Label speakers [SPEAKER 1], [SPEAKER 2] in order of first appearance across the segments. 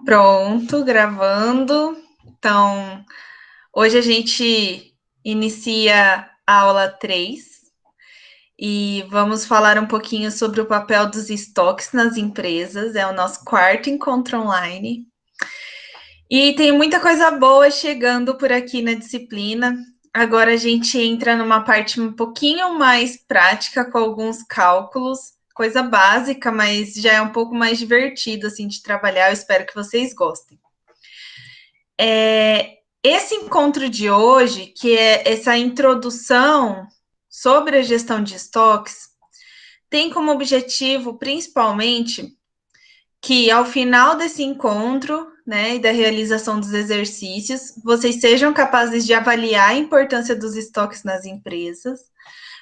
[SPEAKER 1] Pronto, gravando. Então, hoje a gente inicia a aula 3 e vamos falar um pouquinho sobre o papel dos estoques nas empresas. É o nosso quarto encontro online. E tem muita coisa boa chegando por aqui na disciplina. Agora a gente entra numa parte um pouquinho mais prática, com alguns cálculos, coisa básica, mas já é um pouco mais divertido assim de trabalhar. Eu espero que vocês gostem. Esse encontro de hoje, que é essa introdução sobre a gestão de estoques, tem como objetivo, principalmente, que ao final desse encontro, né, e da realização dos exercícios, vocês sejam capazes de avaliar a importância dos estoques nas empresas,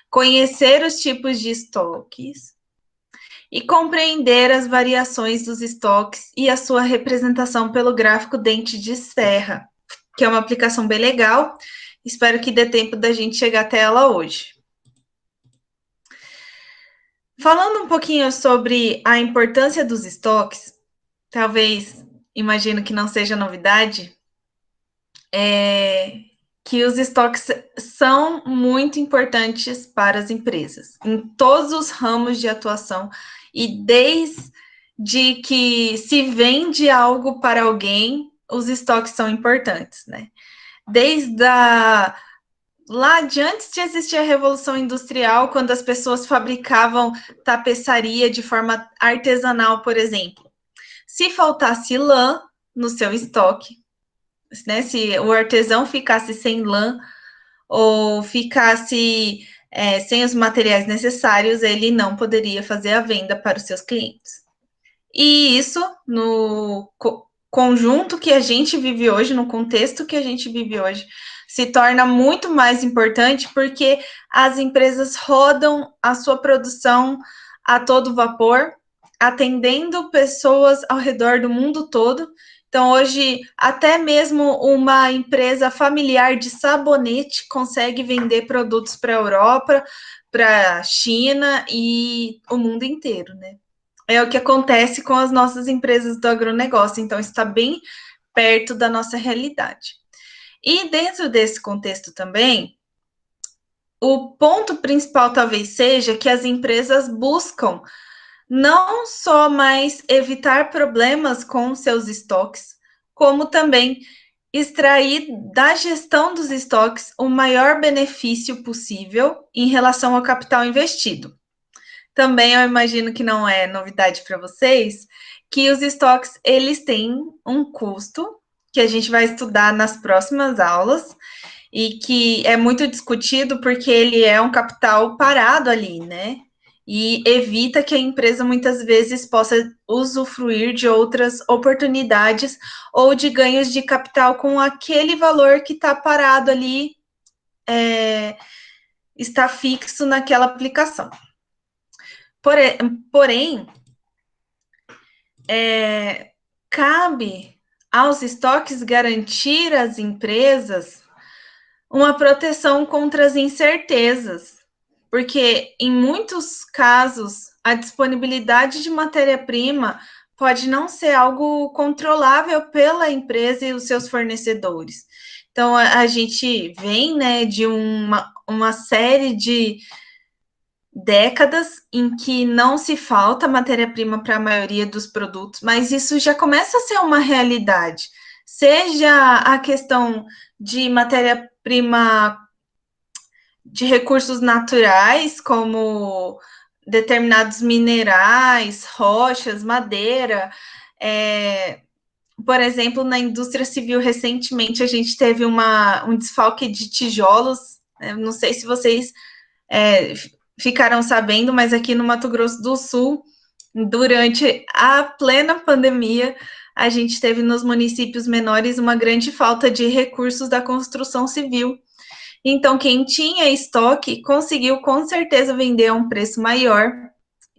[SPEAKER 1] conhecer os tipos de estoques e compreender as variações dos estoques e a sua representação pelo gráfico dente de serra, que é uma aplicação bem legal. Espero que dê tempo da gente chegar até ela hoje. Falando um pouquinho sobre a importância dos estoques, talvez, imagino que não seja novidade, que os estoques são muito importantes para as empresas, em todos os ramos de atuação, e desde que se vende algo para alguém, os estoques são importantes, né? Desde lá de antes de existir a Revolução Industrial, quando as pessoas fabricavam tapeçaria de forma artesanal, por exemplo. Se faltasse lã no seu estoque, né, se o artesão ficasse sem lã ou ficasse sem os materiais necessários, ele não poderia fazer a venda para os seus clientes. E isso, no conjunto que a gente vive hoje, no contexto que a gente vive hoje, se torna muito mais importante porque as empresas rodam a sua produção a todo vapor, atendendo pessoas ao redor do mundo todo. Então, hoje, até mesmo uma empresa familiar de sabonete consegue vender produtos para a Europa, para a China e o mundo inteiro, né? É o que acontece com as nossas empresas do agronegócio, então está bem perto da nossa realidade. E dentro desse contexto também, o ponto principal talvez seja que as empresas buscam não só mais evitar problemas com seus estoques, como também extrair da gestão dos estoques o maior benefício possível em relação ao capital investido. Também eu imagino que não é novidade para vocês que os estoques eles têm um custo que a gente vai estudar nas próximas aulas e que é muito discutido porque ele é um capital parado ali, né? E evita que a empresa muitas vezes possa usufruir de outras oportunidades ou de ganhos de capital com aquele valor que está parado ali, está fixo naquela aplicação. Porém, cabe aos estoques garantir às empresas uma proteção contra as incertezas, porque em muitos casos a disponibilidade de matéria-prima pode não ser algo controlável pela empresa e os seus fornecedores. Então a gente vem, né, de uma série de décadas em que não se falta matéria-prima para a maioria dos produtos, mas isso já começa a ser uma realidade. Seja a questão de matéria-prima de recursos naturais, como determinados minerais, rochas, madeira. Por exemplo, na indústria civil, recentemente, a gente teve um desfalque de tijolos. Não sei se vocês ficaram sabendo, mas aqui no Mato Grosso do Sul, durante a plena pandemia, a gente teve nos municípios menores uma grande falta de recursos da construção civil. Então, quem tinha estoque conseguiu com certeza vender a um preço maior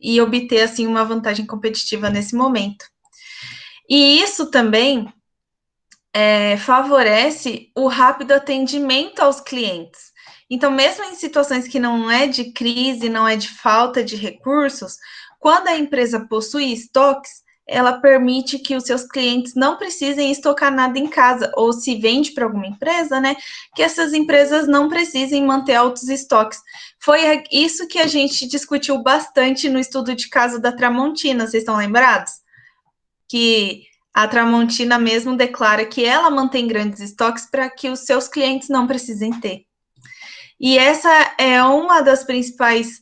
[SPEAKER 1] e obter assim uma vantagem competitiva nesse momento. E isso também favorece o rápido atendimento aos clientes. Então, mesmo em situações que não é de crise, não é de falta de recursos, quando a empresa possui estoques, ela permite que os seus clientes não precisem estocar nada em casa, ou se vende para alguma empresa, né, que essas empresas não precisem manter altos estoques. Foi isso que a gente discutiu bastante no estudo de caso da Tramontina, vocês estão lembrados? Que a Tramontina mesmo declara que ela mantém grandes estoques para que os seus clientes não precisem ter. E essa é uma das principais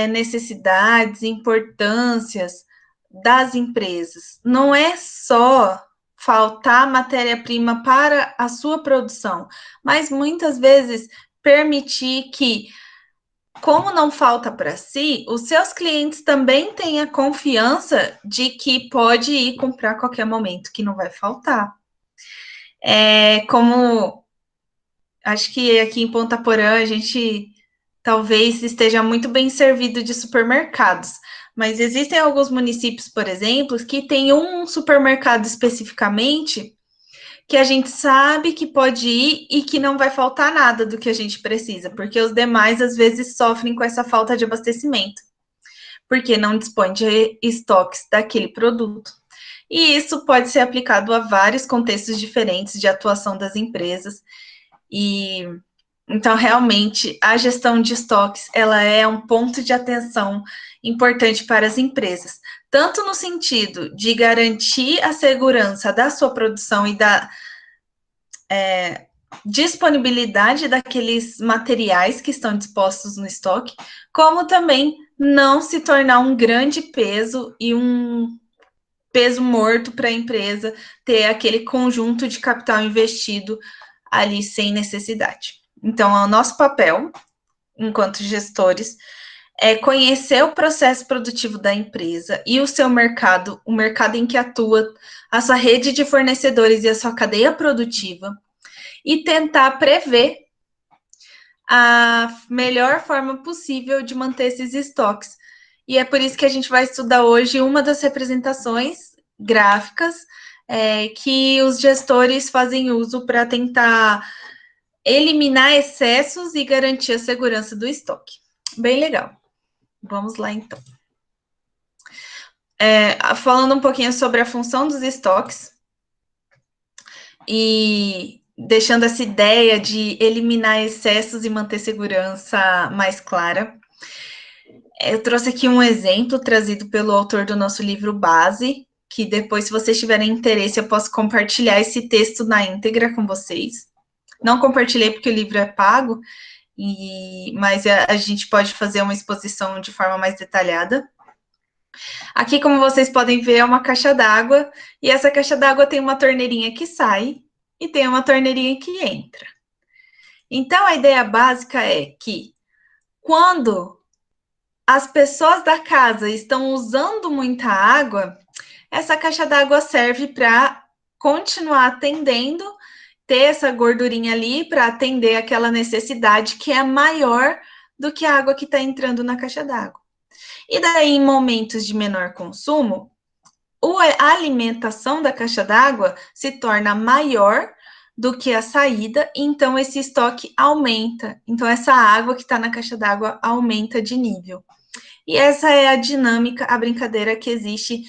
[SPEAKER 1] necessidades, importâncias das empresas. Não é só faltar matéria-prima para a sua produção, mas muitas vezes permitir que, como não falta para si, os seus clientes também tenham confiança de que pode ir comprar a qualquer momento, que não vai faltar. Como acho que aqui em Ponta Porã a gente talvez esteja muito bem servido de supermercados, mas existem alguns municípios, por exemplo, que tem um supermercado especificamente que a gente sabe que pode ir e que não vai faltar nada do que a gente precisa, porque os demais às vezes sofrem com essa falta de abastecimento, porque não dispõe de estoques daquele produto. E isso pode ser aplicado a vários contextos diferentes de atuação das empresas. E então, realmente, a gestão de estoques, ela é um ponto de atenção importante para as empresas, tanto no sentido de garantir a segurança da sua produção e da disponibilidade daqueles materiais que estão dispostos no estoque, como também não se tornar um grande peso e um peso morto para a empresa ter aquele conjunto de capital investido ali sem necessidade. Então, o nosso papel, enquanto gestores, é conhecer o processo produtivo da empresa e o seu mercado, o mercado em que atua, a sua rede de fornecedores e a sua cadeia produtiva, e tentar prever a melhor forma possível de manter esses estoques. E é por isso que a gente vai estudar hoje uma das representações gráficas que os gestores fazem uso para tentar eliminar excessos e garantir a segurança do estoque. Bem legal. Vamos lá, então. Falando um pouquinho sobre a função dos estoques e deixando essa ideia de eliminar excessos e manter segurança mais clara. Eu trouxe aqui um exemplo trazido pelo autor do nosso livro base, que depois, se vocês tiverem interesse, eu posso compartilhar esse texto na íntegra com vocês. Não compartilhei porque o livro é pago, mas a gente pode fazer uma exposição de forma mais detalhada. Aqui, como vocês podem ver, é uma caixa d'água, e essa caixa d'água tem uma torneirinha que sai e tem uma torneirinha que entra. Então, a ideia básica é que, quando as pessoas da casa estão usando muita água, essa caixa d'água serve para continuar atendendo, ter essa gordurinha ali para atender aquela necessidade que é maior do que a água que está entrando na caixa d'água. E daí, em momentos de menor consumo, a alimentação da caixa d'água se torna maior do que a saída, e então esse estoque aumenta. Então, essa água que está na caixa d'água aumenta de nível. E essa é a dinâmica, a brincadeira que existe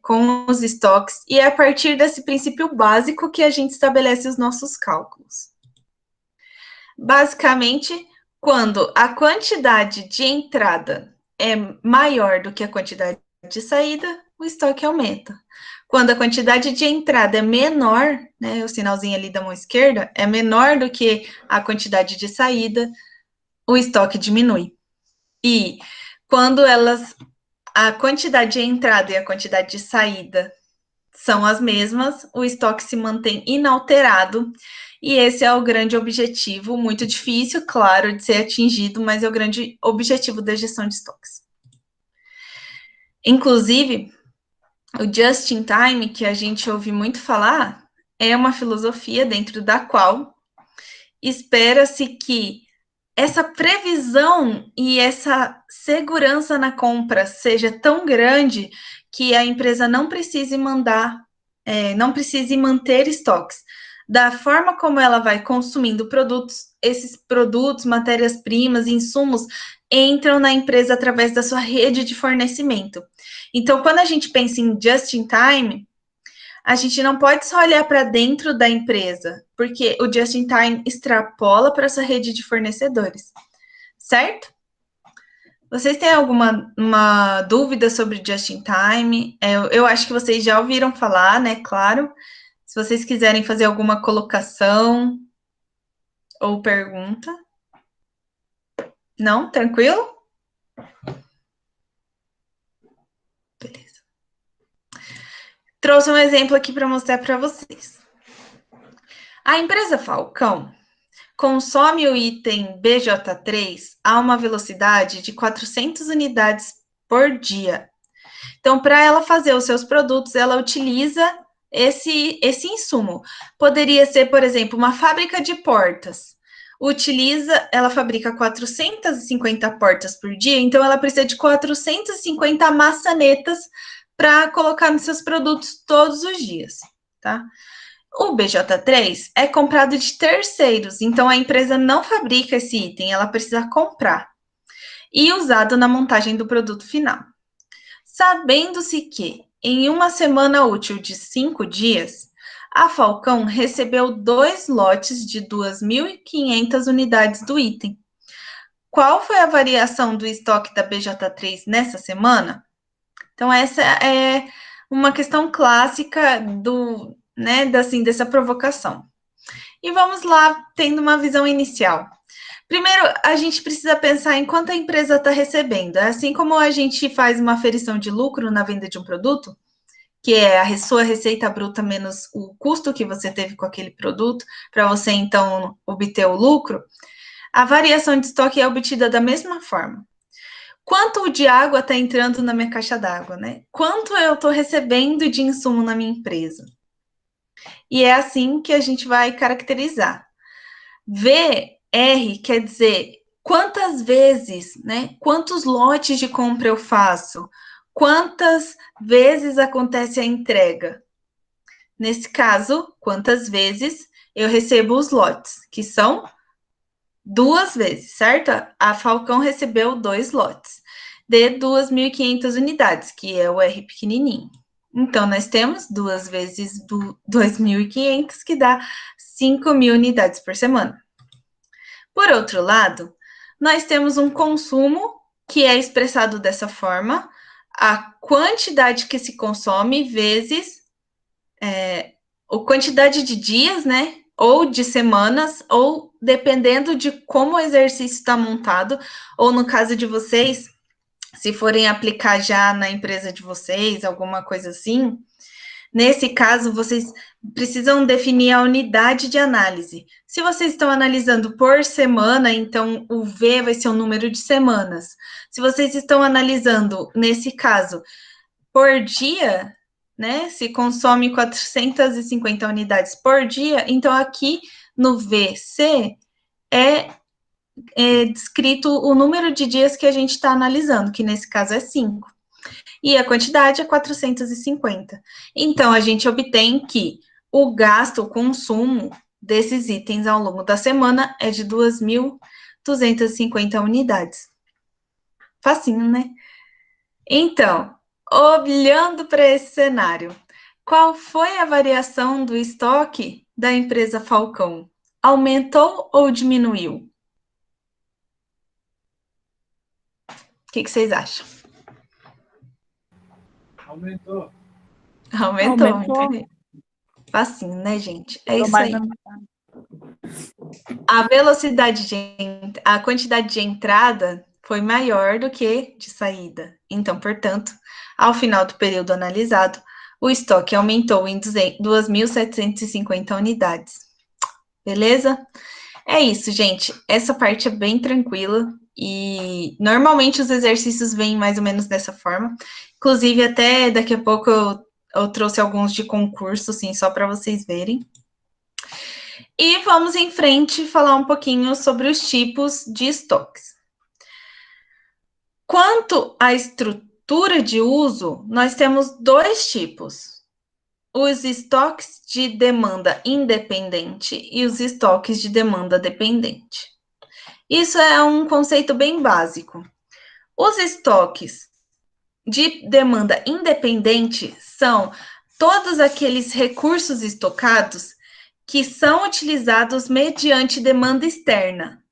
[SPEAKER 1] com os estoques, e é a partir desse princípio básico que a gente estabelece os nossos cálculos. Basicamente, quando a quantidade de entrada é maior do que a quantidade de saída, o estoque aumenta. Quando a quantidade de entrada é menor, né, o sinalzinho ali da mão esquerda, é menor do que a quantidade de saída, o estoque diminui. E quando a quantidade de entrada e a quantidade de saída são as mesmas, o estoque se mantém inalterado, e esse é o grande objetivo, muito difícil, claro, de ser atingido, mas é o grande objetivo da gestão de estoques. Inclusive, o just in time, que a gente ouve muito falar, é uma filosofia dentro da qual espera-se que essa previsão e essa segurança na compra seja tão grande que a empresa não precise manter estoques. da forma como ela vai consumindo produtos, esses produtos, matérias-primas, insumos, entram na empresa através da sua rede de fornecimento. Então, quando a gente pensa em just in time, a gente não pode só olhar para dentro da empresa, porque o just in time extrapola para essa rede de fornecedores, certo? Vocês têm alguma uma dúvida sobre just in time? Eu acho que vocês já ouviram falar, né? Claro. Se vocês quiserem fazer alguma colocação ou pergunta. Não? Tranquilo? Beleza. Trouxe um exemplo aqui para mostrar para vocês. A empresa Falcão consome o item BJ3 a uma velocidade de 400 unidades por dia. Então, para ela fazer os seus produtos, ela utiliza esse insumo. Poderia ser, por exemplo, uma fábrica de portas. Ela fabrica 450 portas por dia, então ela precisa de 450 maçanetas para colocar nos seus produtos todos os dias, tá? O BJ3 é comprado de terceiros, então a empresa não fabrica esse item, ela precisa comprar e usado na montagem do produto final. Sabendo-se que, em uma semana útil de 5 dias, a Falcão recebeu 2 lotes de 2.500 unidades do item. Qual foi a variação do estoque da BJ3 nessa semana? Então, essa é uma questão clássica dessa provocação. E vamos lá, tendo uma visão inicial. Primeiro, a gente precisa pensar em quanto a empresa está recebendo. Assim como a gente faz uma aferição de lucro na venda de um produto, que é a sua receita bruta menos o custo que você teve com aquele produto, para você, então, obter o lucro, a variação de estoque é obtida da mesma forma. Quanto de água está entrando na minha caixa d'água, né? Quanto eu estou recebendo de insumo na minha empresa? E é assim que a gente vai caracterizar. VR quer dizer quantas vezes, né? Quantos lotes de compra eu faço? Quantas vezes acontece a entrega? Nesse caso, quantas vezes eu recebo os lotes, que são 2 vezes, certo? A Falcão recebeu 2 lotes de 2.500 unidades, que é o R pequenininho. Então, nós temos 2 vezes 2.500, que dá 5.000 unidades por semana. Por outro lado, nós temos um consumo que é expressado dessa forma, a quantidade que se consome vezes a quantidade de dias, né? Ou de semanas, ou dependendo de como o exercício está montado, ou no caso de vocês, se forem aplicar já na empresa de vocês, alguma coisa assim, nesse caso, vocês precisam definir a unidade de análise. Se vocês estão analisando por semana, então o V vai ser o número de semanas. Se vocês estão analisando, nesse caso, por dia, né? Se consome 450 unidades por dia, então aqui no VC é descrito o número de dias que a gente está analisando, que nesse caso é 5. E a quantidade é 450. Então, a gente obtém que o gasto, o consumo desses itens ao longo da semana é de 2.250 unidades. Facinho, né? Então, olhando para esse cenário, qual foi a variação do estoque da empresa Falcão? Aumentou ou diminuiu? O que vocês acham?
[SPEAKER 2] Aumentou.
[SPEAKER 1] Aumentou, muito bem. Facinho, né, gente? É isso aí. A quantidade de entrada foi maior do que de saída. Então, portanto, ao final do período analisado, o estoque aumentou em 2.750 unidades. Beleza? É isso, gente. Essa parte é bem tranquila e normalmente os exercícios vêm mais ou menos dessa forma. Inclusive, até daqui a pouco eu trouxe alguns de concurso, assim, só para vocês verem. E vamos em frente falar um pouquinho sobre os tipos de estoques. Quanto à estrutura de uso, nós temos 2 tipos. os estoques de demanda independente e os estoques de demanda dependente. Isso é um conceito bem básico. Os estoques de demanda independente são todos aqueles recursos estocados que são utilizados mediante demanda externa.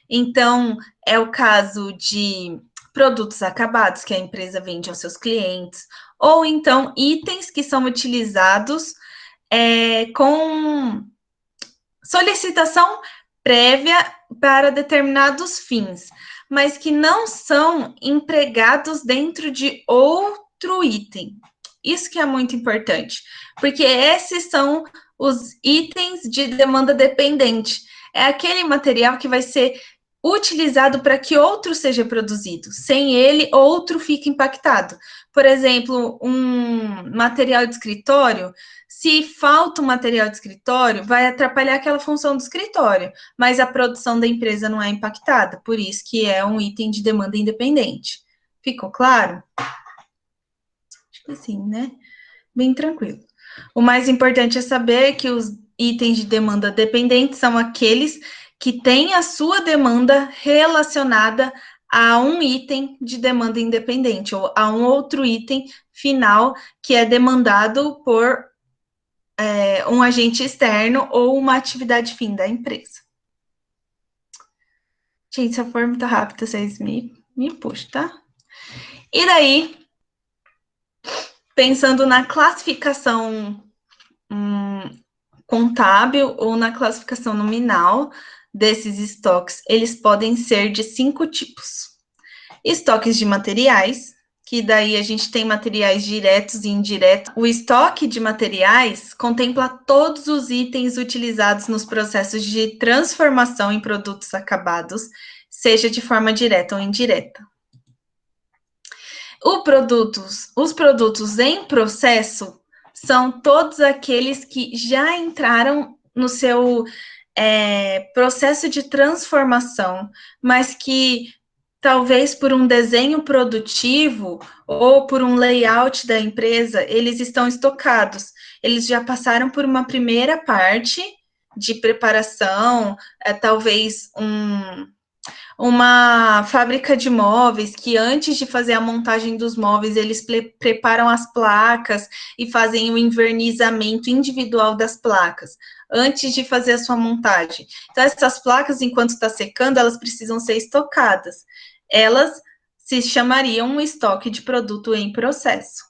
[SPEAKER 1] Então, é o caso de produtos acabados que a empresa vende aos seus clientes, ou então itens que são utilizados com solicitação prévia para determinados fins, mas que não são empregados dentro de outro item. Isso que é muito importante, porque esses são os itens de demanda dependente. É aquele material que vai ser utilizado para que outro seja produzido. Sem ele, outro fica impactado. Por exemplo, um material de escritório, se falta um material de escritório, vai atrapalhar aquela função do escritório, mas a produção da empresa não é impactada, por isso que é um item de demanda independente. Ficou claro? Acho que sim, né? Bem tranquilo. O mais importante é saber que os itens de demanda dependente são aqueles que têm a sua demanda relacionada a um item de demanda independente, ou a um outro item final que é demandado por um agente externo ou uma atividade fim da empresa. Gente, se eu for muito rápido, vocês me puxam, tá? E daí, pensando na classificação contábil ou na classificação nominal desses estoques, eles podem ser de 5 tipos. Estoques de materiais, que daí a gente tem materiais diretos e indiretos. O estoque de materiais contempla todos os itens utilizados nos processos de transformação em produtos acabados, seja de forma direta ou indireta. Os produtos em processo são todos aqueles que já entraram no seu processo de transformação, mas que talvez por um desenho produtivo ou por um layout da empresa, eles estão estocados. Eles já passaram por uma primeira parte de preparação, talvez uma fábrica de móveis que antes de fazer a montagem dos móveis, eles preparam as placas e fazem o envernizamento individual das placas antes de fazer a sua montagem. Então, essas placas, enquanto está secando, elas precisam ser estocadas. Elas se chamariam um estoque de produto em processo.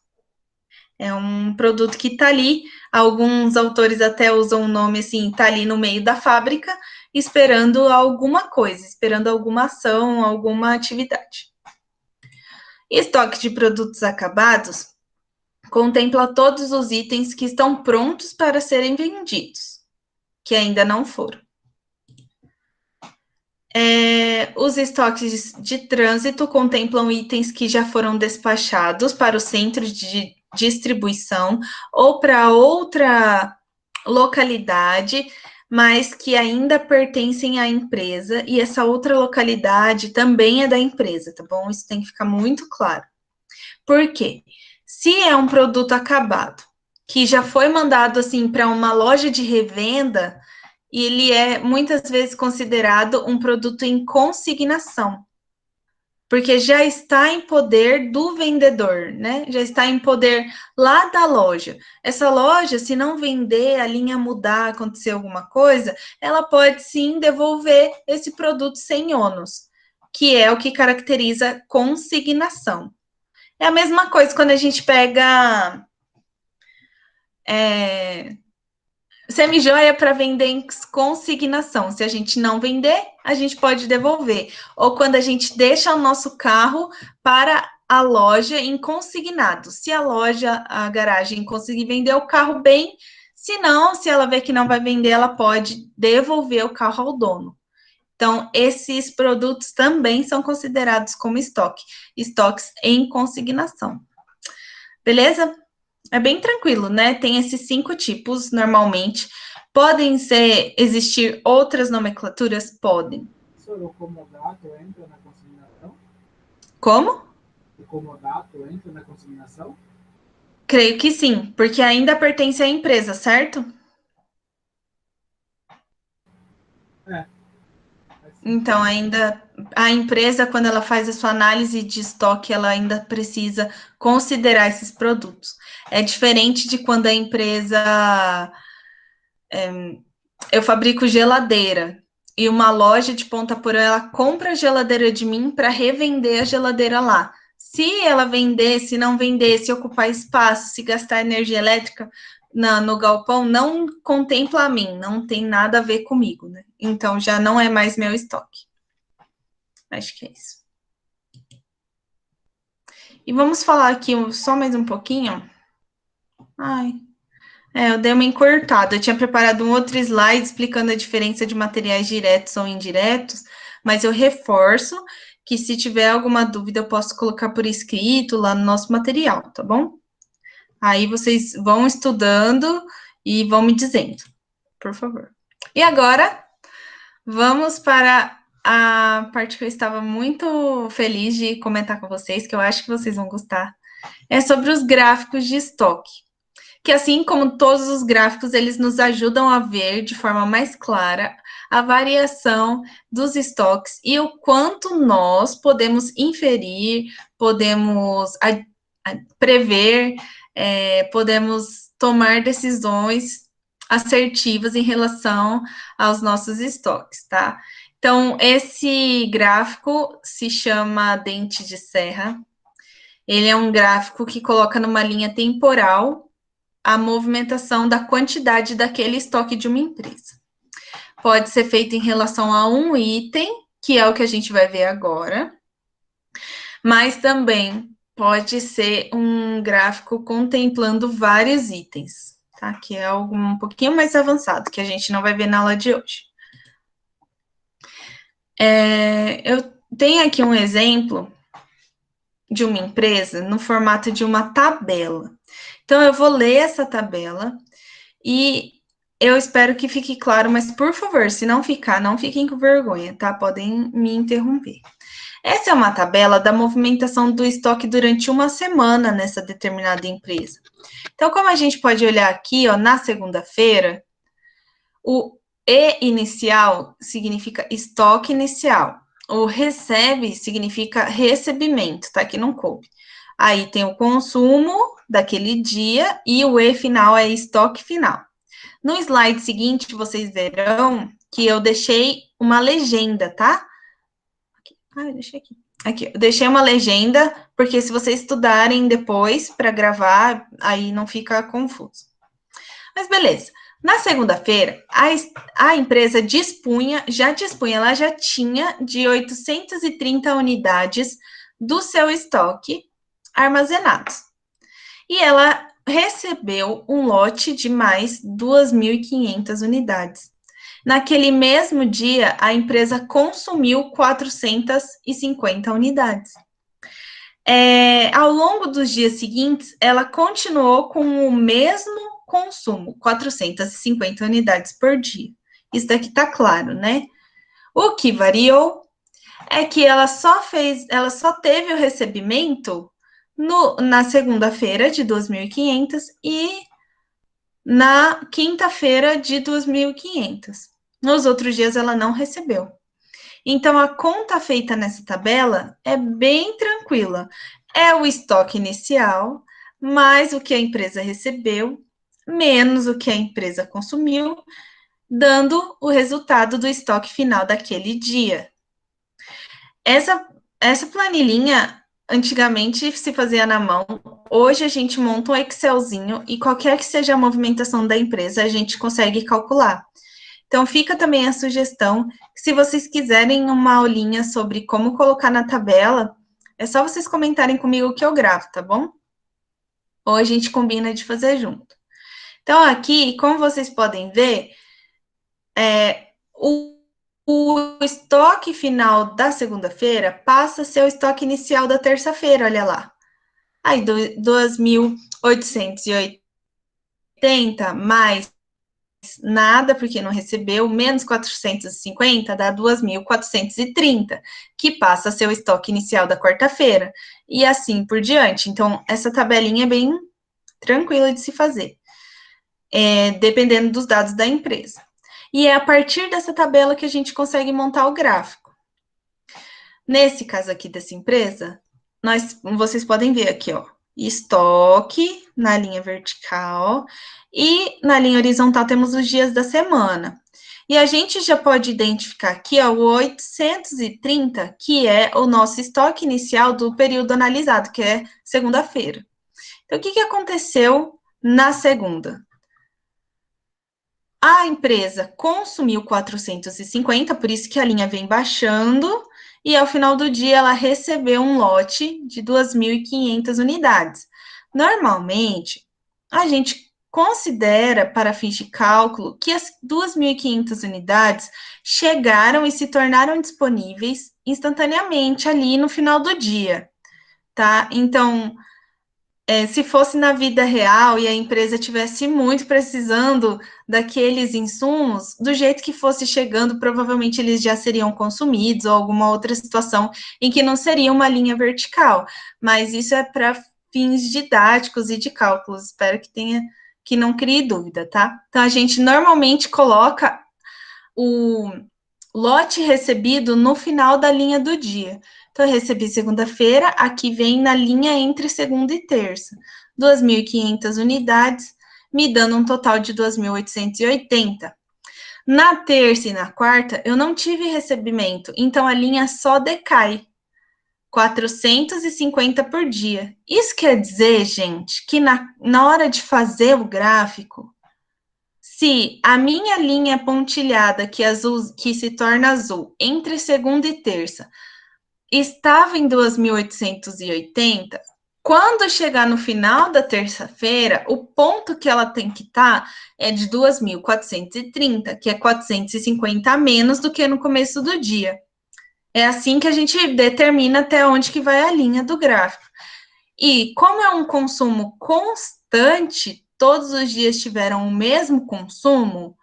[SPEAKER 1] É um produto que está ali, alguns autores até usam o nome assim, está ali no meio da fábrica, esperando alguma coisa, esperando alguma ação, alguma atividade. Estoque de produtos acabados contempla todos os itens que estão prontos para serem vendidos, que ainda não foram. Os estoques de trânsito contemplam itens que já foram despachados para o centro de distribuição ou para outra localidade, mas que ainda pertencem à empresa, e essa outra localidade também é da empresa, tá bom? Isso tem que ficar muito claro. Por quê? Se é um produto acabado, que já foi mandado assim para uma loja de revenda, ele é muitas vezes considerado um produto em consignação, porque já está em poder do vendedor, né? Já está em poder lá da loja. Essa loja, se não vender, a linha mudar, acontecer alguma coisa, ela pode sim devolver esse produto sem ônus, que é o que caracteriza consignação. É a mesma coisa quando a gente pega semijoia para vender em consignação. Se a gente não vender, a gente pode devolver. Ou quando a gente deixa o nosso carro para a loja em consignado. Se a loja, a garagem conseguir vender o carro bem, se não, se ela ver que não vai vender, ela pode devolver o carro ao dono. Então, esses produtos também são considerados como estoques em consignação. Beleza? É bem tranquilo, né? Tem esses 5 tipos normalmente. Podem existir outras nomenclaturas? Podem.
[SPEAKER 2] O comodato entra na consignação?
[SPEAKER 1] Como?
[SPEAKER 2] O comodato entra na consignação?
[SPEAKER 1] Creio que sim, porque ainda pertence à empresa, certo?
[SPEAKER 2] É, faz
[SPEAKER 1] Então,
[SPEAKER 2] sentido.
[SPEAKER 1] ainda a empresa, quando ela faz a sua análise de estoque, ela ainda precisa considerar esses produtos. É diferente de quando a empresa. Eu fabrico geladeira e uma loja de Ponta Porã ela compra a geladeira de mim para revender a geladeira lá. Se ela vender, se não vender, se ocupar espaço, se gastar energia elétrica no galpão, não contempla a mim, não tem nada a ver comigo, né? Então já não é mais meu estoque. Acho que é isso. E vamos falar aqui só mais um pouquinho. Ai, eu dei uma encurtada. Eu tinha preparado um outro slide explicando a diferença de materiais diretos ou indiretos, mas eu reforço que se tiver alguma dúvida, eu posso colocar por escrito lá no nosso material, tá bom? Aí vocês vão estudando e vão me dizendo, por favor. E agora, vamos para a parte que eu estava muito feliz de comentar com vocês, que eu acho que vocês vão gostar. É sobre os gráficos de estoque, que assim como todos os gráficos, eles nos ajudam a ver de forma mais clara a variação dos estoques e o quanto nós podemos inferir, podemos prever, podemos tomar decisões assertivas em relação aos nossos estoques, tá? Então, esse gráfico se chama dente de serra. Ele é um gráfico que coloca numa linha temporal a movimentação da quantidade daquele estoque de uma empresa. Pode ser feito em relação a um item, que é o que a gente vai ver agora, mas também pode ser um gráfico contemplando vários itens, tá? Que é algo um pouquinho mais avançado, que a gente não vai ver na aula de hoje. Eu tenho aqui um exemplo de uma empresa no formato de uma tabela. Então, eu vou ler essa tabela e eu espero que fique claro, mas por favor, se não ficar, não fiquem com vergonha, tá? Podem me interromper. Essa é uma tabela da movimentação do estoque durante uma semana nessa determinada empresa. Então, como a gente pode olhar aqui, ó, na segunda-feira, o E inicial significa estoque inicial. O recebe significa recebimento, tá? Aqui não coube. Aí tem o consumo daquele dia e o E final é estoque final. No slide seguinte, vocês verão que eu deixei uma legenda, tá? Eu deixei aqui. Aqui, eu deixei uma legenda, porque se vocês estudarem depois para gravar, aí não fica confuso. Mas beleza. Na segunda-feira, a empresa ela já tinha de 830 unidades do seu estoque armazenados. E ela recebeu um lote de mais 2.500 unidades. Naquele mesmo dia, a empresa consumiu 450 unidades. Ao longo dos dias seguintes, ela continuou com o mesmo consumo, 450 unidades por dia. Isso daqui tá claro, né? O que variou é que ela só teve o recebimento na segunda-feira de 2.500 e na quinta-feira de 2.500. Nos outros dias ela não recebeu. Então a conta feita nessa tabela é bem tranquila. É o estoque inicial mais o que a empresa recebeu menos o que a empresa consumiu, dando o resultado do estoque final daquele dia. Essa planilhinha antigamente se fazia na mão, hoje a gente monta um Excelzinho e qualquer que seja a movimentação da empresa, a gente consegue calcular. Então, fica também a sugestão, se vocês quiserem uma aulinha sobre como colocar na tabela, é só vocês comentarem comigo que eu gravo, tá bom? Ou a gente combina de fazer junto. Então, aqui, como vocês podem ver, o estoque final da segunda-feira passa a ser o estoque inicial da terça-feira, olha lá. Aí, 2.880 mais nada, porque não recebeu, menos 450 dá 2.430, que passa a ser o estoque inicial da quarta-feira, e assim por diante. Então, essa tabelinha é bem tranquila de se fazer, dependendo dos dados da empresa. E é a partir dessa tabela que a gente consegue montar o gráfico. Nesse caso aqui dessa empresa, vocês podem ver aqui, ó, estoque na linha vertical e na linha horizontal temos os dias da semana. E a gente já pode identificar aqui, ó, o 830, que é o nosso estoque inicial do período analisado, que é segunda-feira. Então, o que aconteceu na segunda? A empresa consumiu 450, por isso que a linha vem baixando, e ao final do dia ela recebeu um lote de 2.500 unidades. Normalmente, a gente considera, para fins de cálculo, que as 2.500 unidades chegaram e se tornaram disponíveis instantaneamente ali no final do dia, tá? Então, se fosse na vida real e a empresa tivesse muito precisando daqueles insumos, do jeito que fosse chegando, provavelmente eles já seriam consumidos ou alguma outra situação em que não seria uma linha vertical. Mas isso é para fins didáticos e de cálculos. Espero que não crie dúvida, tá? Então, a gente normalmente coloca o lote recebido no final da linha do dia. Então, eu recebi segunda-feira, aqui vem na linha entre segunda e terça. 2.500 unidades, me dando um total de 2.880. Na terça e na quarta, eu não tive recebimento, então a linha só decai. 450 por dia. Isso quer dizer, gente, que na hora de fazer o gráfico, se a minha linha pontilhada, que se torna azul, entre segunda e terça, estava em 2.880, quando chegar no final da terça-feira, o ponto que ela tem que estar é de 2.430, que é 450 a menos do que no começo do dia. É assim que a gente determina até onde que vai a linha do gráfico. E como é um consumo constante, todos os dias tiveram o mesmo consumo,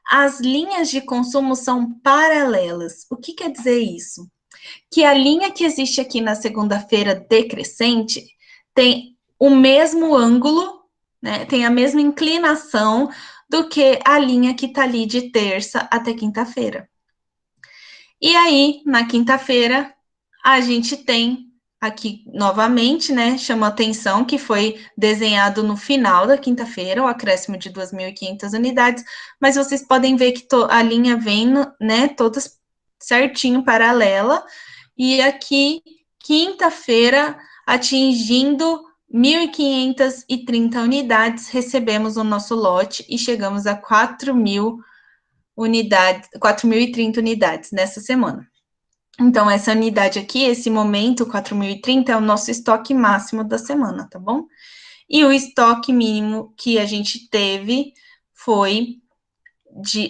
[SPEAKER 1] as linhas de consumo são paralelas. O que quer dizer isso? Que a linha que existe aqui na segunda-feira decrescente tem o mesmo ângulo, né? Tem a mesma inclinação do que a linha que está ali de terça até quinta-feira. E aí, na quinta-feira, a gente tem aqui novamente, né? Chama atenção que foi desenhado no final da quinta-feira, o acréscimo de 2.500 unidades, mas vocês podem ver que a linha vem, né, toda certinho, paralela, e aqui, quinta-feira, atingindo 1.530 unidades, recebemos o nosso lote e chegamos a 4.000 unidades, 4.030 unidades nessa semana. Então, essa unidade aqui, esse momento, 4.030, é o nosso estoque máximo da semana, tá bom? E o estoque mínimo que a gente teve foi de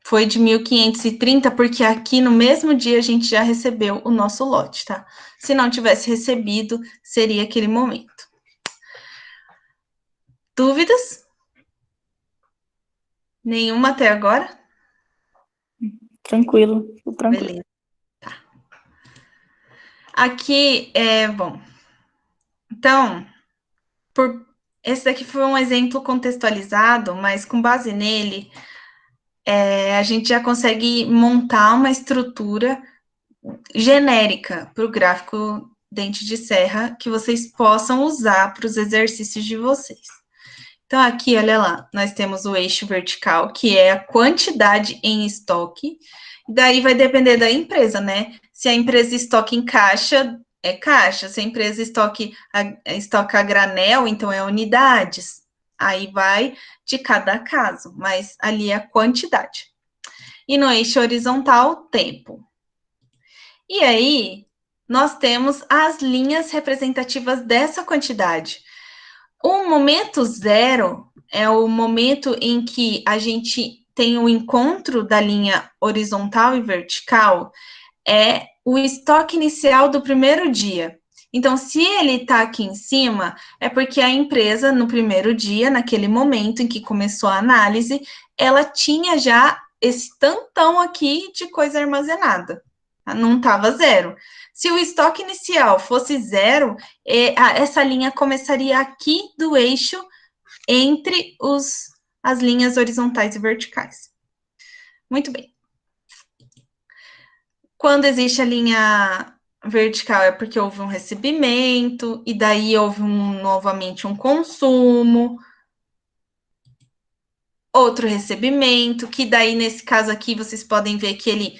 [SPEAKER 1] 1.530, porque aqui no mesmo dia a gente já recebeu o nosso lote, tá? Se não tivesse recebido, seria aquele momento. Dúvidas? Nenhuma até agora?
[SPEAKER 3] Tranquilo, tranquilo.
[SPEAKER 1] Beleza. Tá. Aqui, bom. Então, esse daqui foi um exemplo contextualizado, mas com base nele, a gente já consegue montar uma estrutura genérica para o gráfico dente de serra que vocês possam usar para os exercícios de vocês. Então, aqui, olha lá, nós temos o eixo vertical, que é a quantidade em estoque. Daí vai depender da empresa, né? Se a empresa estoca em caixa, é caixa. Se a empresa estoca a granel, então é unidades. Aí vai de cada caso, mas ali é a quantidade. E no eixo horizontal, tempo. E aí, nós temos as linhas representativas dessa quantidade. O momento zero é o momento em que a gente tem o encontro da linha horizontal e vertical, é o estoque inicial do primeiro dia. Então, se ele está aqui em cima, é porque a empresa, no primeiro dia, naquele momento em que começou a análise, ela tinha já esse tantão aqui de coisa armazenada, Não estava zero. Se o estoque inicial fosse zero, essa linha começaria aqui do eixo entre as linhas horizontais e verticais. Muito bem. Quando existe a linha vertical é porque houve um recebimento, e daí houve novamente um consumo, outro recebimento, que daí nesse caso aqui vocês podem ver que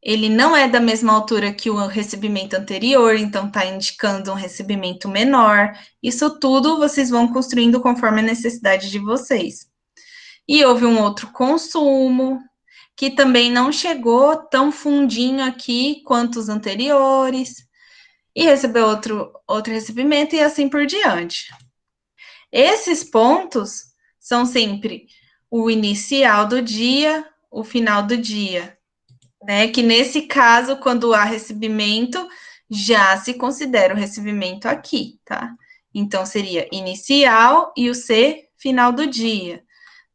[SPEAKER 1] ele não é da mesma altura que o recebimento anterior, então está indicando um recebimento menor. Isso tudo vocês vão construindo conforme a necessidade de vocês. E houve um outro consumo, que também não chegou tão fundinho aqui quanto os anteriores, e recebeu outro recebimento, e assim por diante. Esses pontos são sempre o inicial do dia, o final do dia, né? Que nesse caso, quando há recebimento, já se considera o recebimento aqui, tá? Então, seria inicial e o C, final do dia,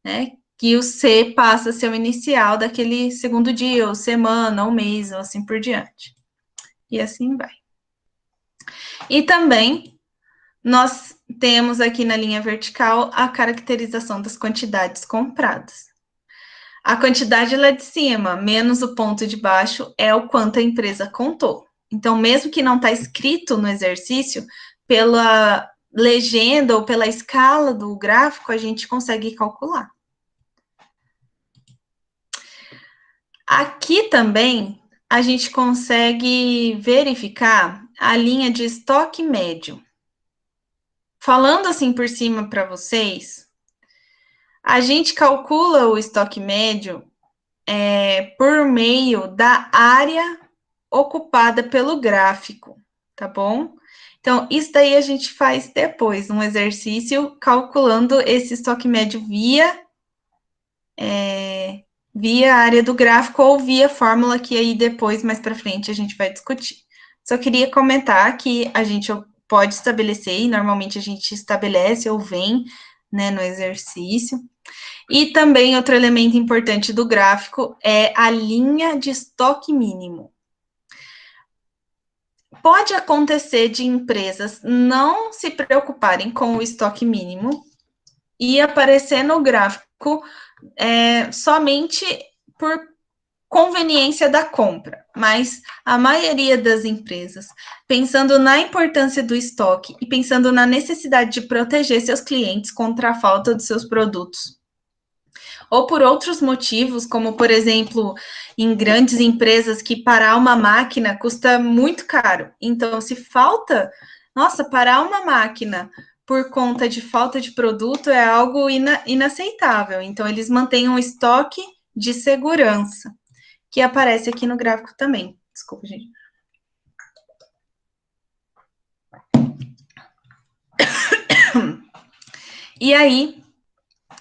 [SPEAKER 1] né? Que o C passa a ser o inicial daquele segundo dia, ou semana, ou mês, ou assim por diante. E assim vai. E também, nós temos aqui na linha vertical a caracterização das quantidades compradas. A quantidade lá de cima, menos o ponto de baixo, é o quanto a empresa contou. Então, mesmo que não está escrito no exercício, pela legenda ou pela escala do gráfico, a gente consegue calcular. Aqui também, a gente consegue verificar a linha de estoque médio. Falando assim por cima para vocês, a gente calcula o estoque médio por meio da área ocupada pelo gráfico, tá bom? Então, isso daí a gente faz depois, um exercício calculando esse estoque médio via área do gráfico ou via fórmula, que aí depois, mais para frente, a gente vai discutir. Só queria comentar que a gente pode estabelecer, e normalmente a gente estabelece ou vem, né, no exercício. E também outro elemento importante do gráfico é a linha de estoque mínimo. Pode acontecer de empresas não se preocuparem com o estoque mínimo e aparecer no gráfico somente por conveniência da compra, mas a maioria das empresas, pensando na importância do estoque e pensando na necessidade de proteger seus clientes contra a falta de seus produtos, ou por outros motivos, como, por exemplo, em grandes empresas que parar uma máquina custa muito caro. Então, se falta, parar uma máquina por conta de falta de produto é algo inaceitável. Então, eles mantêm um estoque de segurança, que aparece aqui no gráfico também. Desculpa, gente. E aí,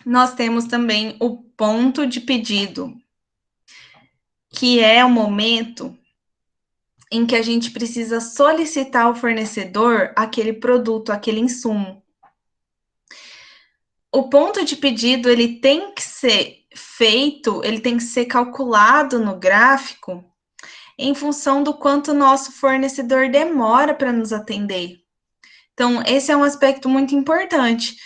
[SPEAKER 1] nós temos também o ponto de pedido, que é o momento em que a gente precisa solicitar ao fornecedor aquele produto, aquele insumo. O ponto de pedido, ele tem que ser feito, ele tem que ser calculado no gráfico em função do quanto o nosso fornecedor demora para nos atender. Então, esse é um aspecto muito importante.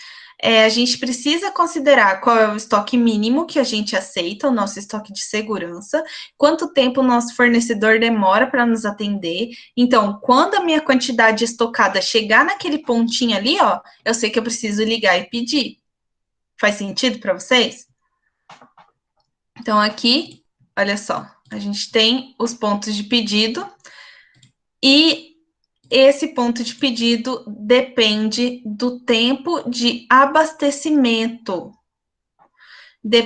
[SPEAKER 1] A gente precisa considerar qual é o estoque mínimo que a gente aceita, o nosso estoque de segurança, quanto tempo o nosso fornecedor demora para nos atender. Então, quando a minha quantidade estocada chegar naquele pontinho ali, ó, eu sei que eu preciso ligar e pedir. Faz sentido para vocês? Então, aqui, olha só, a gente tem os pontos de pedido e esse ponto de pedido depende do tempo de abastecimento.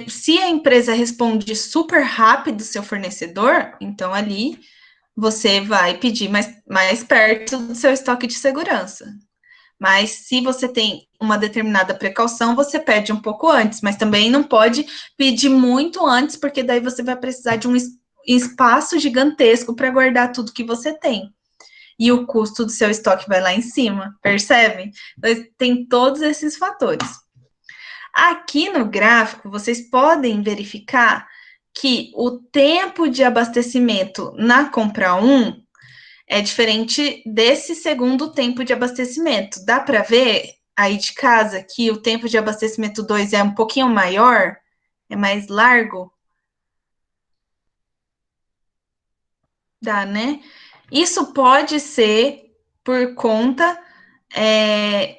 [SPEAKER 1] Se a empresa responde super rápido seu fornecedor, então ali você vai pedir mais perto do seu estoque de segurança. Mas se você tem uma determinada precaução, você pede um pouco antes, mas também não pode pedir muito antes, porque daí você vai precisar de um espaço gigantesco para guardar tudo que você tem. E o custo do seu estoque vai lá em cima, percebem? Tem todos esses fatores. Aqui no gráfico, vocês podem verificar que o tempo de abastecimento na compra 1 é diferente desse segundo tempo de abastecimento. Dá para ver aí de casa que o tempo de abastecimento 2 é um pouquinho maior, é mais largo? Dá, né? Isso pode ser por conta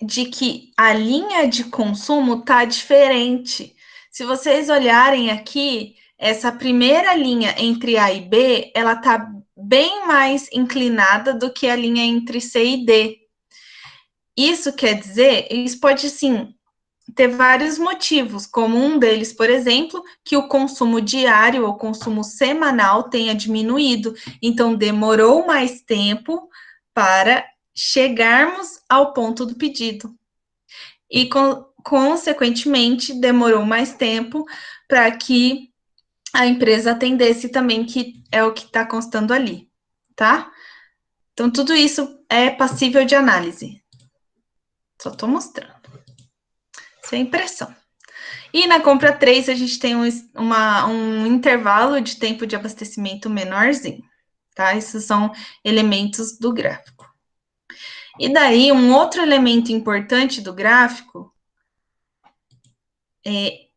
[SPEAKER 1] de que a linha de consumo tá diferente. Se vocês olharem aqui, essa primeira linha entre A e B, ela tá bem mais inclinada do que a linha entre C e D. Isso quer dizer, isso pode sim ter vários motivos, como um deles, por exemplo, que o consumo diário ou consumo semanal tenha diminuído, então demorou mais tempo para chegarmos ao ponto do pedido. E, consequentemente, demorou mais tempo para que a empresa atendesse também, que é o que está constando ali, tá? Então, tudo isso é passível de análise. Só estou mostrando. Isso é impressão. E na compra 3, a gente tem um intervalo de tempo de abastecimento menorzinho, tá? Esses são elementos do gráfico. E daí, um outro elemento importante do gráfico é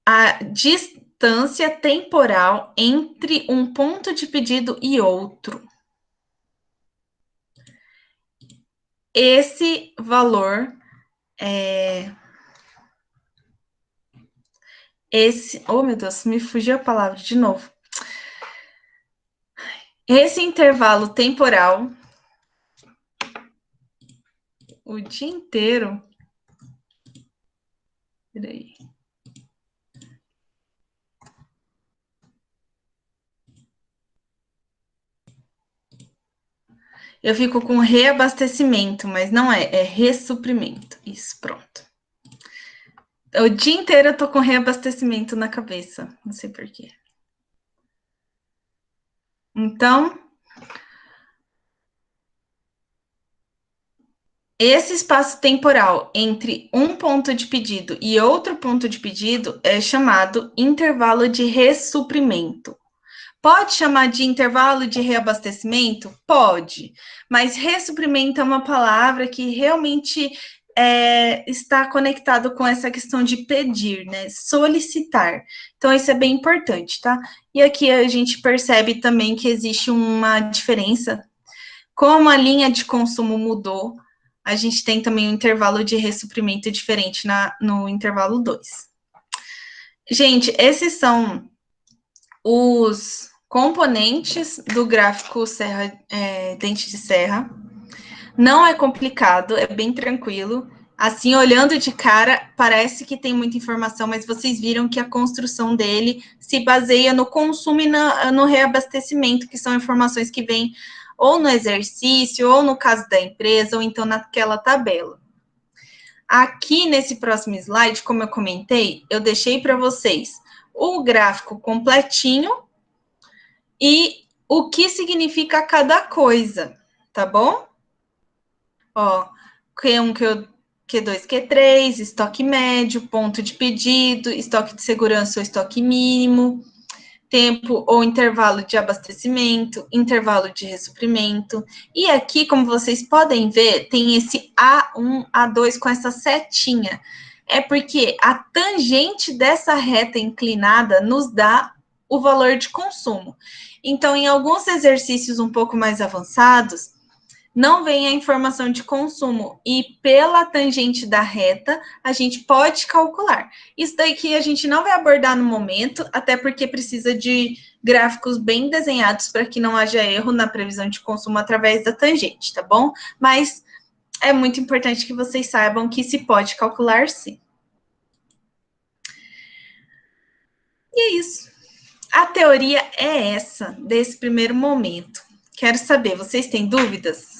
[SPEAKER 1] a distância temporal entre um ponto de pedido e outro. Esse valor oh meu Deus, me fugiu a palavra de novo. Esse intervalo temporal, o dia inteiro. Peraí. Eu fico com reabastecimento, mas não é ressuprimento. Isso, pronto. O dia inteiro eu tô com reabastecimento na cabeça, não sei porquê. Então, esse espaço temporal entre um ponto de pedido e outro ponto de pedido é chamado intervalo de ressuprimento. Pode chamar de intervalo de reabastecimento? Pode, mas ressuprimento é uma palavra que realmente está conectado com essa questão de pedir, né? Solicitar. Então, isso é bem importante, tá? E aqui a gente percebe também que existe uma diferença. Como a linha de consumo mudou, a gente tem também um intervalo de ressuprimento diferente no intervalo 2. Gente, esses são os componentes do gráfico dente de serra. Não é complicado, é bem tranquilo. Assim, olhando de cara, parece que tem muita informação, mas vocês viram que a construção dele se baseia no consumo e no reabastecimento, que são informações que vêm ou no exercício, ou no caso da empresa, ou então naquela tabela. Aqui nesse próximo slide, como eu comentei, eu deixei para vocês o gráfico completinho e o que significa cada coisa, tá bom? Ó, Q1, Q2, Q3, estoque médio, ponto de pedido, estoque de segurança ou estoque mínimo, tempo ou intervalo de abastecimento, intervalo de ressuprimento. E aqui, como vocês podem ver, tem esse A1, A2 com essa setinha. É porque a tangente dessa reta inclinada nos dá o valor de consumo. Então, em alguns exercícios um pouco mais avançados, não vem a informação de consumo e pela tangente da reta a gente pode calcular. Isso daqui a gente não vai abordar no momento, até porque precisa de gráficos bem desenhados para que não haja erro na previsão de consumo através da tangente, tá bom? Mas é muito importante que vocês saibam que se pode calcular sim. E é isso. A teoria é essa, desse primeiro momento. Quero saber, vocês têm dúvidas?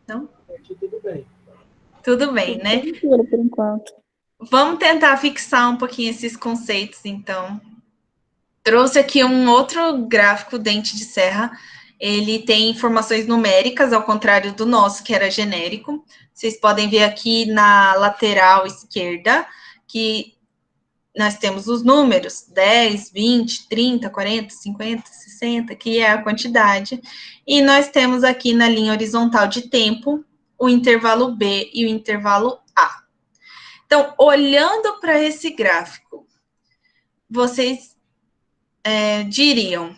[SPEAKER 1] Não?
[SPEAKER 2] Aqui tudo bem.
[SPEAKER 1] Tudo bem, né?
[SPEAKER 3] Tranquilo por enquanto.
[SPEAKER 1] Vamos tentar fixar um pouquinho esses conceitos, então. Trouxe aqui um outro gráfico dente de serra. Ele tem informações numéricas, ao contrário do nosso, que era genérico. Vocês podem ver aqui na lateral esquerda que nós temos os números 10, 20, 30, 40, 50, 60, que é a quantidade, e nós temos aqui na linha horizontal de tempo o intervalo B e o intervalo A. Então, olhando para esse gráfico, vocês diriam,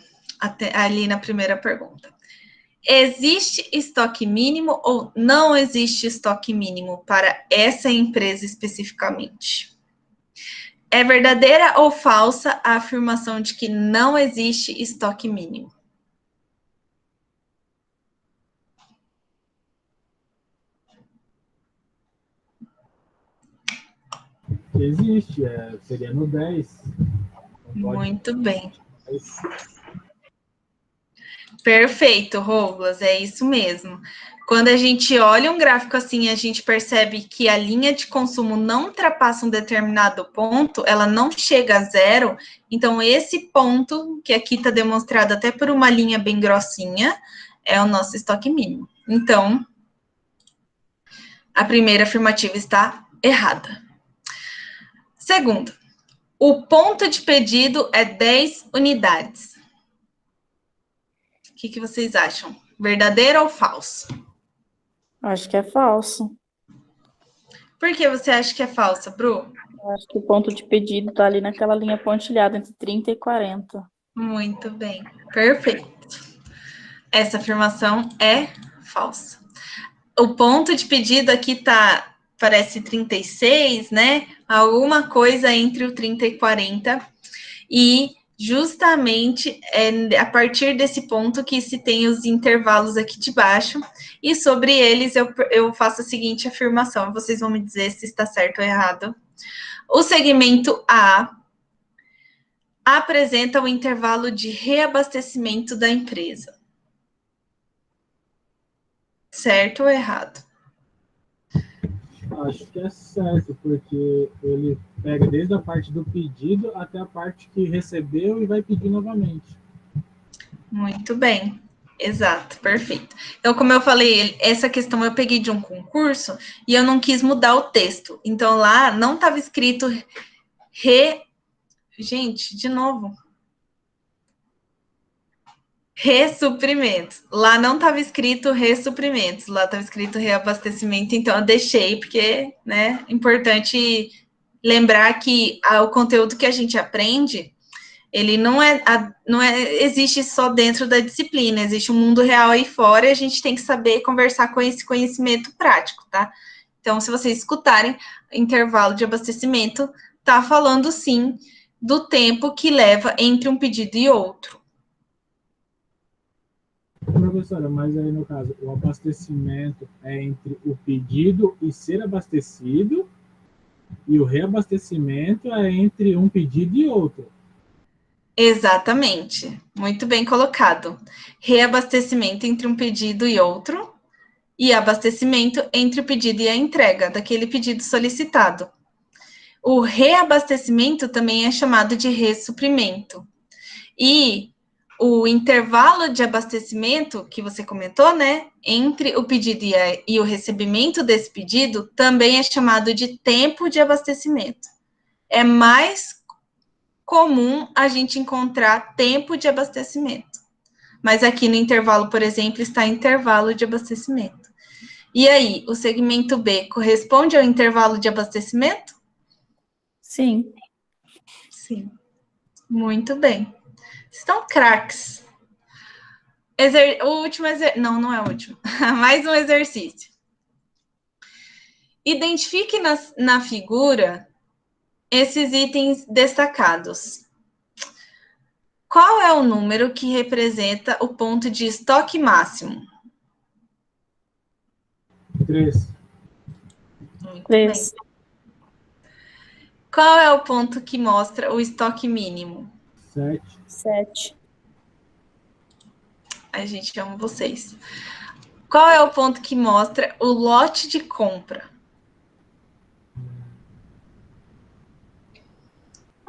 [SPEAKER 1] ali na primeira pergunta, existe estoque mínimo ou não existe estoque mínimo para essa empresa especificamente? É verdadeira ou falsa a afirmação de que não existe estoque mínimo?
[SPEAKER 2] Existe, seria no 10.
[SPEAKER 1] Muito bem. Perfeito, Rouglas, é isso mesmo. Quando a gente olha um gráfico assim, a gente percebe que a linha de consumo não ultrapassa um determinado ponto, ela não chega a zero, então esse ponto, que aqui está demonstrado até por uma linha bem grossinha, é o nosso estoque mínimo. Então, a primeira afirmativa está errada. Segundo, o ponto de pedido é 10 unidades. O que vocês acham? Verdadeiro ou falso?
[SPEAKER 3] Acho que é falso.
[SPEAKER 1] Por que você acha que é falsa, Bru?
[SPEAKER 3] Eu acho que o ponto de pedido está ali naquela linha pontilhada, entre 30 e 40.
[SPEAKER 1] Muito bem, perfeito. Essa afirmação é falsa. O ponto de pedido aqui tá, parece 36, né? Alguma coisa entre o 30 e 40. E justamente é a partir desse ponto que se tem os intervalos aqui de baixo. E sobre eles eu faço a seguinte afirmação. Vocês vão me dizer se está certo ou errado. O segmento A apresenta o intervalo de reabastecimento da empresa. Certo ou errado?
[SPEAKER 2] Acho que é certo, porque ele pega desde a parte do pedido até a parte que recebeu e vai pedir novamente.
[SPEAKER 1] Muito bem. Exato, perfeito. Então, como eu falei, essa questão eu peguei de um concurso e eu não quis mudar o texto. Então, lá não estava escrito Gente, de novo. Ressuprimentos. Lá não estava escrito ressuprimentos, lá estava escrito reabastecimento, então eu deixei, porque, né, é importante lembrar que o conteúdo que a gente aprende, ele não existe só dentro da disciplina, existe um mundo real aí fora e a gente tem que saber conversar com esse conhecimento prático, tá? Então, se vocês escutarem intervalo de abastecimento, tá falando sim do tempo que leva entre um pedido e outro.
[SPEAKER 2] Professora, mas aí no caso, o abastecimento é entre o pedido e ser abastecido, e o reabastecimento é entre um pedido e outro.
[SPEAKER 1] Exatamente, muito bem colocado. Reabastecimento entre um pedido e outro, e abastecimento entre o pedido e a entrega daquele pedido solicitado. O reabastecimento também é chamado de ressuprimento. E o intervalo de abastecimento que você comentou, né, entre o pedido e o recebimento desse pedido, também é chamado de tempo de abastecimento. É mais comum a gente encontrar tempo de abastecimento. Mas aqui no intervalo, por exemplo, está intervalo de abastecimento. E aí, o segmento B corresponde ao intervalo de abastecimento?
[SPEAKER 3] Sim.
[SPEAKER 1] Sim. Muito bem. Estão craques. O último não, não é o último. Mais um exercício. Identifique na figura esses itens destacados. Qual é o número que representa o ponto de estoque máximo?
[SPEAKER 2] 3.
[SPEAKER 1] Muito
[SPEAKER 3] 3.
[SPEAKER 1] bem. Qual é o ponto que mostra o estoque mínimo?
[SPEAKER 2] 7.
[SPEAKER 3] 7.
[SPEAKER 1] A gente ama vocês. Qual é o ponto que mostra o lote de compra?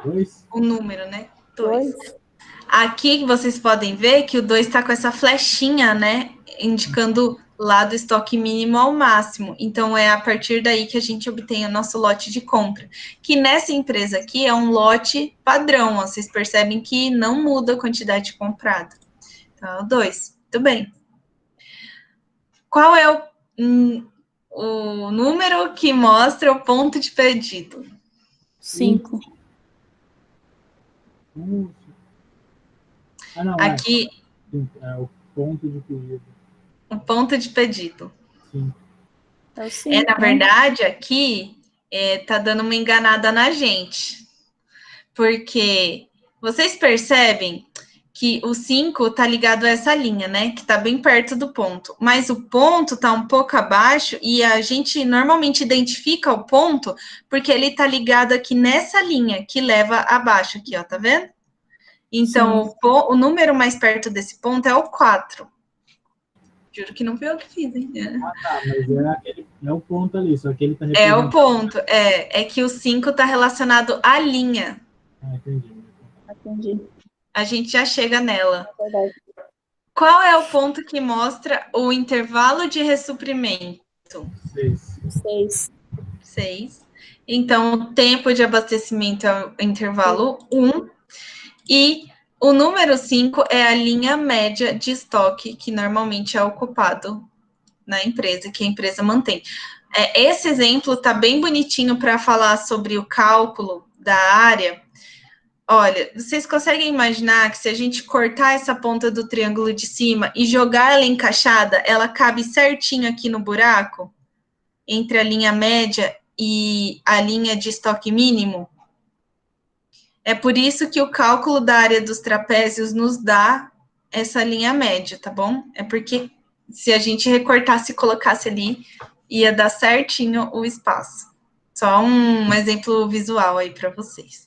[SPEAKER 2] 2.
[SPEAKER 1] O número, né? 2.
[SPEAKER 3] 2.
[SPEAKER 1] Aqui vocês podem ver que o 2 está com essa flechinha, né? Indicando lá do estoque mínimo ao máximo. Então, é a partir daí que a gente obtém o nosso lote de compra. Que nessa empresa aqui é um lote padrão, ó, vocês percebem que não muda a quantidade comprada. Então, é o 2. Muito bem. Qual é o número que mostra o ponto de pedido?
[SPEAKER 3] 5.
[SPEAKER 2] Não,
[SPEAKER 1] Aqui,
[SPEAKER 2] é o ponto de pedido.
[SPEAKER 1] o ponto de pedido.
[SPEAKER 2] Sim.
[SPEAKER 3] É o 5,
[SPEAKER 1] Na verdade, aqui tá dando uma enganada na gente. Porque vocês percebem que o 5 tá ligado a essa linha, né? Que tá bem perto do ponto. Mas o ponto tá um pouco abaixo e a gente normalmente identifica o ponto porque ele tá ligado aqui nessa linha que leva abaixo aqui, ó, tá vendo? Então, o número mais perto desse ponto é o 4. Juro que não foi eu que fiz, hein?
[SPEAKER 2] Tá, mas é o ponto ali, só que ele tá
[SPEAKER 1] É o ponto, é que o 5 tá relacionado à linha.
[SPEAKER 3] Entendi.
[SPEAKER 1] A gente já chega nela.
[SPEAKER 3] É verdade.
[SPEAKER 1] Qual é o ponto que mostra o intervalo de ressuprimento?
[SPEAKER 2] 6.
[SPEAKER 1] 6. Então, o tempo de abastecimento é o intervalo 1. E o número 5 é a linha média de estoque, que normalmente é ocupado na empresa, que a empresa mantém. Esse exemplo está bem bonitinho para falar sobre o cálculo da área. Olha, vocês conseguem imaginar que se a gente cortar essa ponta do triângulo de cima e jogar ela encaixada, ela cabe certinho aqui no buraco? Entre a linha média e a linha de estoque mínimo? É por isso que o cálculo da área dos trapézios nos dá essa linha média, tá bom? É porque se a gente recortasse e colocasse ali, ia dar certinho o espaço. Só um exemplo visual aí para vocês.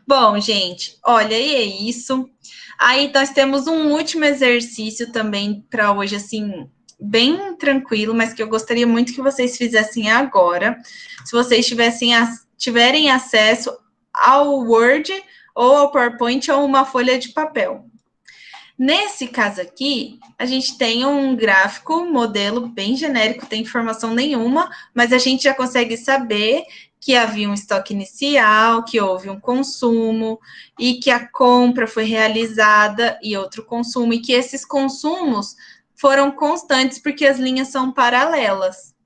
[SPEAKER 1] Bom, gente, olha, e é isso. Aí nós temos um último exercício também para hoje, assim, bem tranquilo, mas que eu gostaria muito que vocês fizessem agora. Se vocês tiverem acesso ao Word ou ao PowerPoint ou uma folha de papel. Nesse caso aqui, a gente tem um gráfico, modelo bem genérico, tem informação nenhuma, mas a gente já consegue saber que havia um estoque inicial, que houve um consumo, e que a compra foi realizada e outro consumo, e que esses consumos foram constantes porque as linhas são paralelas,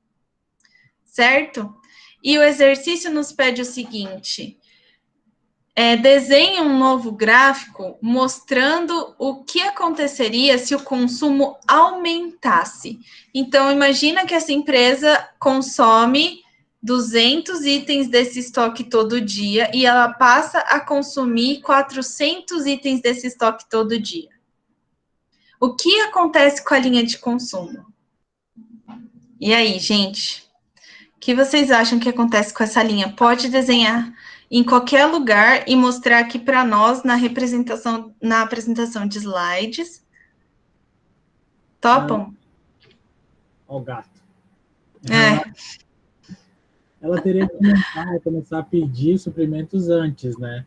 [SPEAKER 1] certo? E o exercício nos pede o seguinte: desenhe um novo gráfico mostrando o que aconteceria se o consumo aumentasse. Então, imagina que essa empresa consome 200 itens desse estoque todo dia e ela passa a consumir 400 itens desse estoque todo dia. O que acontece com a linha de consumo? E aí, gente? O que vocês acham que acontece com essa linha? Pode desenhar em qualquer lugar e mostrar aqui para nós na apresentação de slides. Topam?
[SPEAKER 2] Ó, o gato.
[SPEAKER 1] É.
[SPEAKER 2] Ela teria que começar a pedir suprimentos antes, né?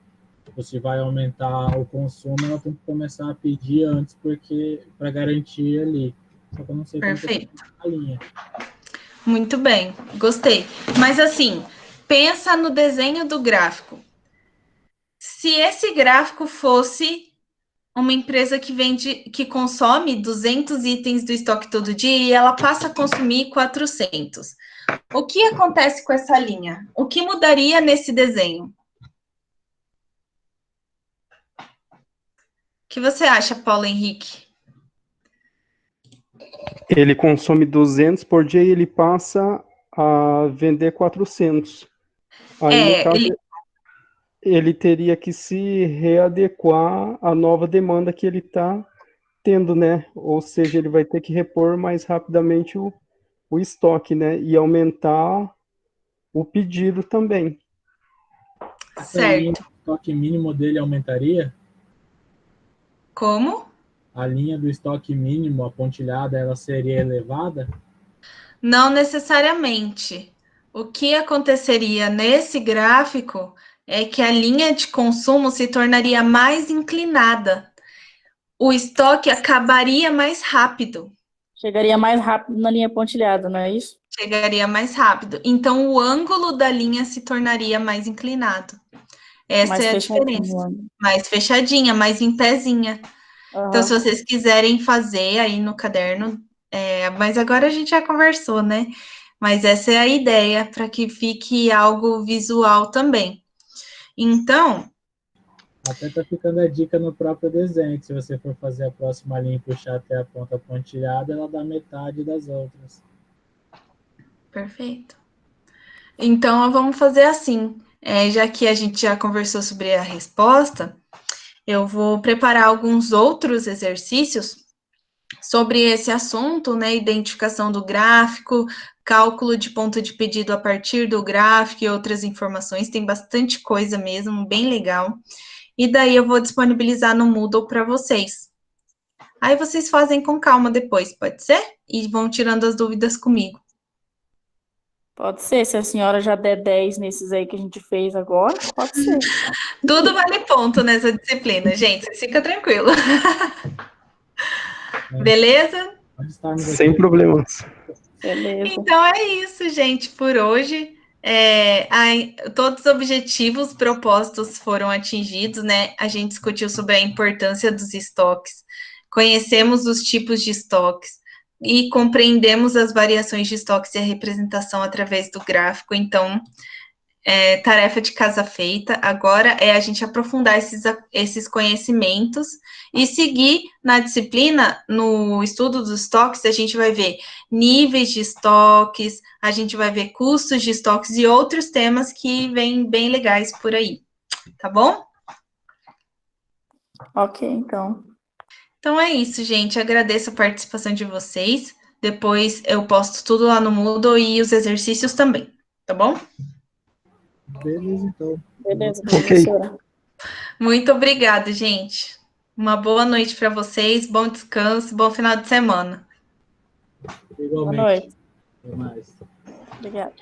[SPEAKER 2] Se vai aumentar o consumo, ela tem que começar a pedir antes, porque para garantir ali. Só que eu não sei como
[SPEAKER 1] Perfeito.
[SPEAKER 2] a linha.
[SPEAKER 1] Muito bem, gostei. Mas assim, pensa no desenho do gráfico. Se esse gráfico fosse uma empresa que consome 200 itens do estoque todo dia e ela passa a consumir 400. O que acontece com essa linha? O que mudaria nesse desenho? O que você acha, Paulo Henrique?
[SPEAKER 4] Ele consome 200 por dia e ele passa a vender 400. Aí, no caso, ele teria que se readequar à nova demanda que ele está tendo, né? Ou seja, ele vai ter que repor mais rapidamente o estoque, né? E aumentar o pedido também.
[SPEAKER 1] Certo.
[SPEAKER 2] O estoque mínimo dele aumentaria?
[SPEAKER 1] Como?
[SPEAKER 2] A linha do estoque mínimo, a pontilhada, ela seria elevada?
[SPEAKER 1] Não necessariamente. O que aconteceria nesse gráfico é que a linha de consumo se tornaria mais inclinada. O estoque acabaria mais rápido.
[SPEAKER 3] Chegaria mais rápido na linha pontilhada, não é isso?
[SPEAKER 1] Chegaria mais rápido. Então, o ângulo da linha se tornaria mais inclinado. Essa
[SPEAKER 3] Mais
[SPEAKER 1] é a
[SPEAKER 3] fechadinho,
[SPEAKER 1] diferença.
[SPEAKER 3] o ângulo.
[SPEAKER 1] Mais fechadinha, mais em pezinha. Então, se
[SPEAKER 3] Aham.
[SPEAKER 1] vocês quiserem fazer aí no caderno, mas agora a gente já conversou, né? Mas essa é a ideia, para que fique algo visual também. Então,
[SPEAKER 2] Até tá ficando a dica no próprio desenho, que se você for fazer a próxima linha e puxar até a ponta pontilhada, ela dá metade das outras.
[SPEAKER 1] perfeito. Então, vamos fazer assim. Já que a gente já conversou sobre a resposta, eu vou preparar alguns outros exercícios sobre esse assunto, né? Identificação do gráfico, cálculo de ponto de pedido a partir do gráfico e outras informações. Tem bastante coisa mesmo, bem legal. E daí eu vou disponibilizar no Moodle para vocês. Aí vocês fazem com calma depois, pode ser? E vão tirando as dúvidas comigo.
[SPEAKER 3] Pode ser, se a senhora já der 10 nesses aí que a gente fez agora, pode ser.
[SPEAKER 1] Tudo vale ponto nessa disciplina, gente. Fica tranquilo. Beleza?
[SPEAKER 2] Onde estamos aqui?
[SPEAKER 4] Sem problemas.
[SPEAKER 3] Beleza.
[SPEAKER 1] Então é isso, gente, por hoje. Todos os objetivos propostos foram atingidos, né? A gente discutiu sobre a importância dos estoques, conhecemos os tipos de estoques e compreendemos as variações de estoques e a representação através do gráfico. Então, tarefa de casa feita. Agora é a gente aprofundar esses conhecimentos e seguir na disciplina, no estudo dos estoques, a gente vai ver níveis de estoques, a gente vai ver custos de estoques e outros temas que vêm bem legais por aí, tá bom?
[SPEAKER 3] Ok, então.
[SPEAKER 1] Então é isso, gente. Agradeço a participação de vocês. Depois eu posto tudo lá no Moodle e os exercícios também, tá bom?
[SPEAKER 2] Beleza, então.
[SPEAKER 3] Beleza,
[SPEAKER 4] Ok.
[SPEAKER 3] professora.
[SPEAKER 1] Muito obrigada, gente. Uma boa noite para vocês, bom descanso, bom final de semana.
[SPEAKER 3] Boa
[SPEAKER 2] Igualmente.
[SPEAKER 3] noite.
[SPEAKER 2] Até mais.
[SPEAKER 3] Obrigada.